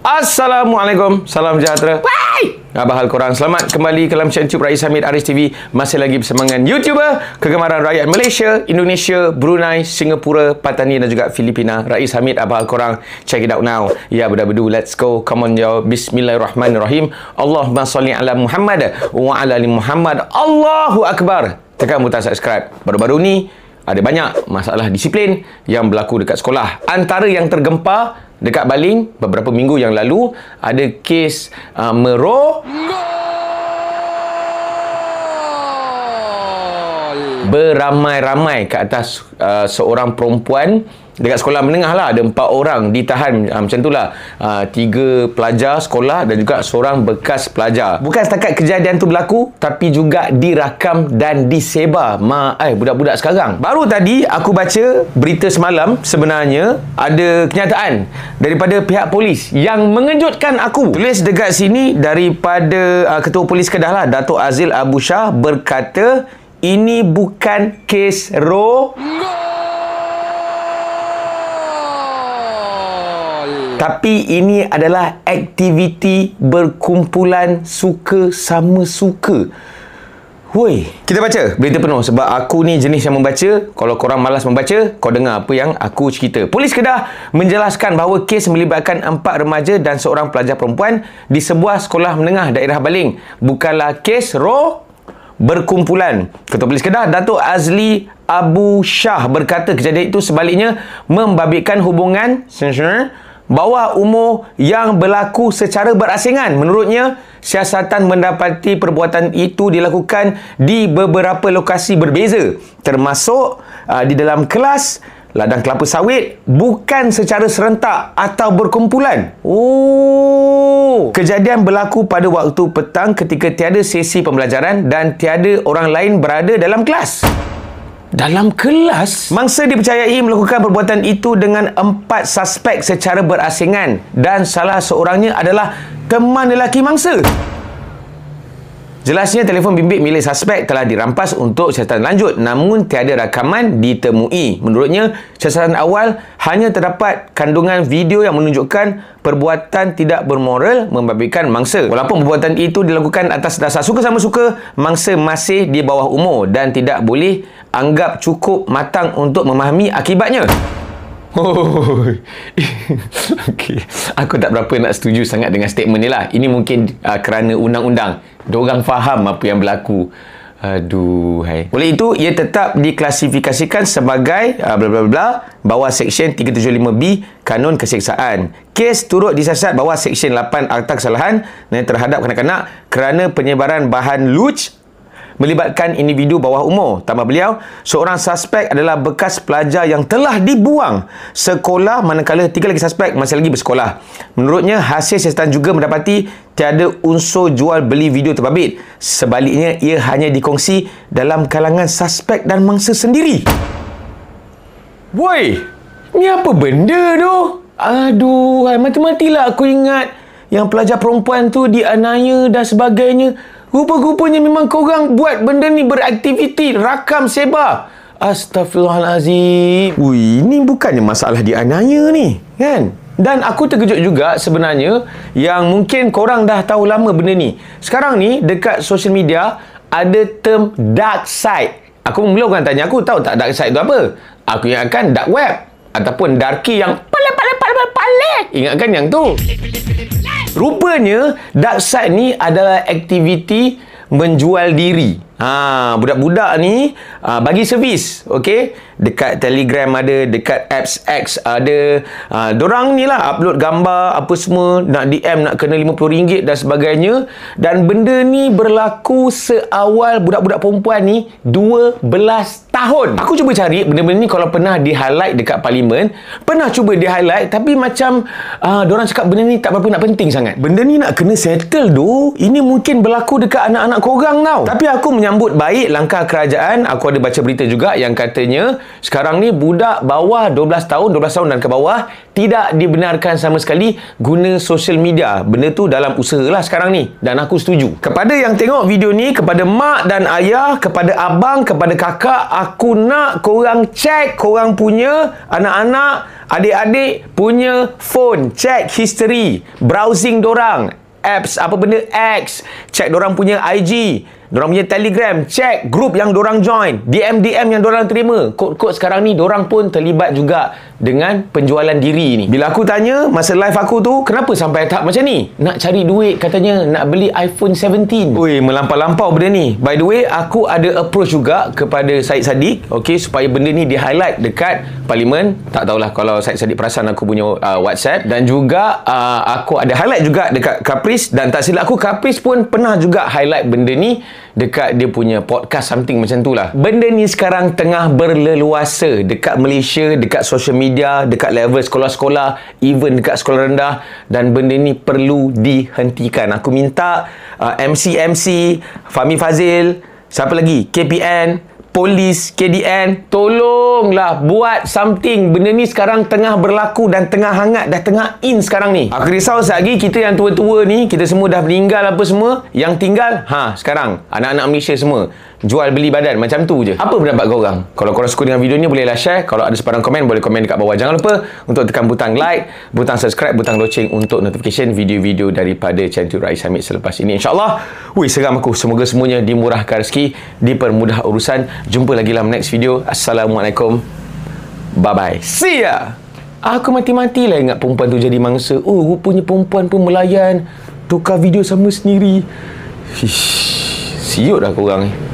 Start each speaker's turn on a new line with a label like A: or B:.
A: Assalamualaikum, salam sejahtera. Apa hal korang? Selamat kembali ke dalam channel YouTube Rais Hamid Aris TV. Masih lagi bersama dengan YouTuber kegemaran rakyat Malaysia, Indonesia, Brunei, Singapura, Patani dan juga Filipina. Rais Hamid, apa hal korang? Check it out now. Ya, bedu, let's go. Come on, yo. Bismillahirrahmanirrahim. Allahumma salli ala Muhammad wa ala ali Muhammad. Allahu Akbar. Tekan butang subscribe. Baru-baru ni ada banyak masalah disiplin yang berlaku dekat sekolah. Antara yang tergempar dekat Baling beberapa minggu yang lalu, ada kes beramai-ramai ke atas seorang perempuan dekat sekolah menengah lah. Ada 4 orang ditahan, macam tu lah. 3 pelajar sekolah dan juga seorang bekas pelajar. Bukan setakat kejadian tu berlaku, tapi juga dirakam dan disebar budak-budak sekarang. Baru tadi aku baca berita semalam, sebenarnya ada kenyataan daripada pihak polis yang mengejutkan aku. Tulis dekat sini daripada Ketua Polis Kedah lah, Datuk Azil Abu Shah, berkata ini bukan kes tapi ini adalah aktiviti berkumpulan suka sama suka. Woi, kita baca berita penuh sebab aku ni jenis yang membaca. Kalau korang malas membaca, kau dengar apa yang aku cerita. Polis Kedah menjelaskan bahawa kes melibatkan 4 remaja dan seorang pelajar perempuan di sebuah sekolah menengah daerah Baling bukanlah kes berkumpulan. Ketua Polis Kedah, Datuk Azli Abu Shah, berkata kejadian itu sebaliknya membabitkan hubungan bawah umur yang berlaku secara berasingan. Menurutnya, siasatan mendapati perbuatan itu dilakukan di beberapa lokasi berbeza, termasuk di dalam kelas, ladang kelapa sawit, bukan secara serentak atau berkumpulan. Kejadian berlaku pada waktu petang ketika tiada sesi pembelajaran dan tiada orang lain berada dalam kelas. Dalam kelas? Mangsa dipercayai melakukan perbuatan itu dengan 4 suspek secara berasingan dan salah seorangnya adalah teman lelaki mangsa. Jelasnya, telefon bimbit milik suspek telah dirampas untuk siasatan lanjut, namun tiada rakaman ditemui. Menurutnya, siasatan awal hanya terdapat kandungan video yang menunjukkan perbuatan tidak bermoral membabitkan mangsa. Walaupun perbuatan itu dilakukan atas dasar suka sama suka, mangsa masih di bawah umur dan tidak boleh anggap cukup matang untuk memahami akibatnya. Okay. Aku tak berapa nak setuju sangat dengan statement ni lah. Ini mungkin kerana undang-undang. Diorang faham apa yang berlaku. Aduh, hai. Oleh itu, ia tetap diklasifikasikan sebagai bawah Seksyen 375B Kanun Keseksaan. Kes turut disiasat bawah Seksyen 8 Akta Kesalahan terhadap kanak-kanak kerana penyebaran bahan luj melibatkan individu bawah umur. Tambah beliau, seorang suspek adalah bekas pelajar yang telah dibuang sekolah, manakala 3 lagi suspek masih lagi bersekolah. Menurutnya, hasil siasatan juga mendapati tiada unsur jual beli video terbabit. Sebaliknya, ia hanya dikongsi dalam kalangan suspek dan mangsa sendiri. Woi, ni apa benda tu? Aduh, mati-matilah aku ingat yang pelajar perempuan tu dianiaya dan sebagainya. Rupa-rupanya memang korang buat benda ni beraktiviti, rakam, sebar. Astaghfirullahalazim. Ui, ini bukannya masalah dianiaya ni, kan? Dan aku terkejut juga sebenarnya yang mungkin korang dah tahu lama benda ni. Sekarang ni dekat social media ada term dark side. Aku mula orang tanya aku, tahu tak dark side tu apa? Aku ingatkan dark web ataupun darky yang paling. Ingatkan yang tu. Rupanya dark side ni adalah aktiviti menjual diri. Budak-budak ni bagi servis, okey. Dekat Telegram ada, dekat apps X ada. Dorang ni lah upload gambar apa semua, nak DM nak kena RM50 dan sebagainya. Dan benda ni berlaku seawal budak-budak perempuan ni 12 tahun. Aku cuba cari benda-benda ni kalau pernah di-highlight dekat parlimen. Pernah cuba di-highlight, tapi macam dorang cakap benda ni tak berapa nak penting sangat. Benda ni nak kena settle doh. Ini mungkin berlaku dekat anak-anak korang tau. Tapi aku menyambut baik langkah kerajaan. Aku ada baca berita juga yang katanya sekarang ni budak bawah 12 tahun dan ke bawah tidak dibenarkan sama sekali guna social media. Benda tu dalam usaha lah sekarang ni, dan aku setuju. Kepada yang tengok video ni, kepada mak dan ayah, kepada abang, kepada kakak, aku nak korang check korang punya anak-anak, adik-adik punya phone, check history, browsing dorang, apps apa benda X, check dorang punya IG, dorang punya Telegram, check group yang dorang join, DM yang dorang terima. Kod-kod sekarang ni dorang pun terlibat juga dengan penjualan diri ni. Bila aku tanya masa live aku tu, kenapa sampai tahap macam ni? Nak cari duit katanya, nak beli iPhone 17. Ui, melampau-lampau benda ni. By the way, aku ada approach juga kepada Syed Saddiq, okay, supaya benda ni di-highlight dekat Parlimen. Tak tahulah kalau Syed Saddiq perasan aku punya WhatsApp, dan juga aku ada highlight juga dekat Caprice, dan tak silap aku Caprice pun pernah juga highlight benda ni dekat dia punya podcast something macam tu lah. Benda ni sekarang tengah berleluasa dekat Malaysia, dekat social media, dekat level sekolah-sekolah, even dekat sekolah rendah, dan benda ni perlu dihentikan. Aku minta MC, Fahmi Fazil, siapa lagi, KPN, polis, KDN, tolonglah buat something. Benda ni sekarang tengah berlaku dan tengah hangat, dah tengah in sekarang ni. Aku risau lagi kita yang tua-tua ni, kita semua dah meninggal apa semua, yang tinggal sekarang anak-anak Malaysia semua jual beli badan macam tu je. Apa pendapat korang? Kalau korang suka dengan video ni, bolehlah share. Kalau ada sebarang komen, boleh komen dekat bawah. Jangan lupa untuk tekan butang like, butang subscribe, butang loceng untuk notification video-video daripada channel Rais Hamid selepas ini. InsyaAllah, seram aku. Semoga semuanya dimurahkan rezeki, dipermudah urusan. Jumpa lagi dalam next video. Assalamualaikum. Bye-bye. See ya. Aku mati-matilah ingat perempuan tu jadi mangsa. Rupanya perempuan pun melayan. Tukar video sama sendiri. Siut dah korang ni.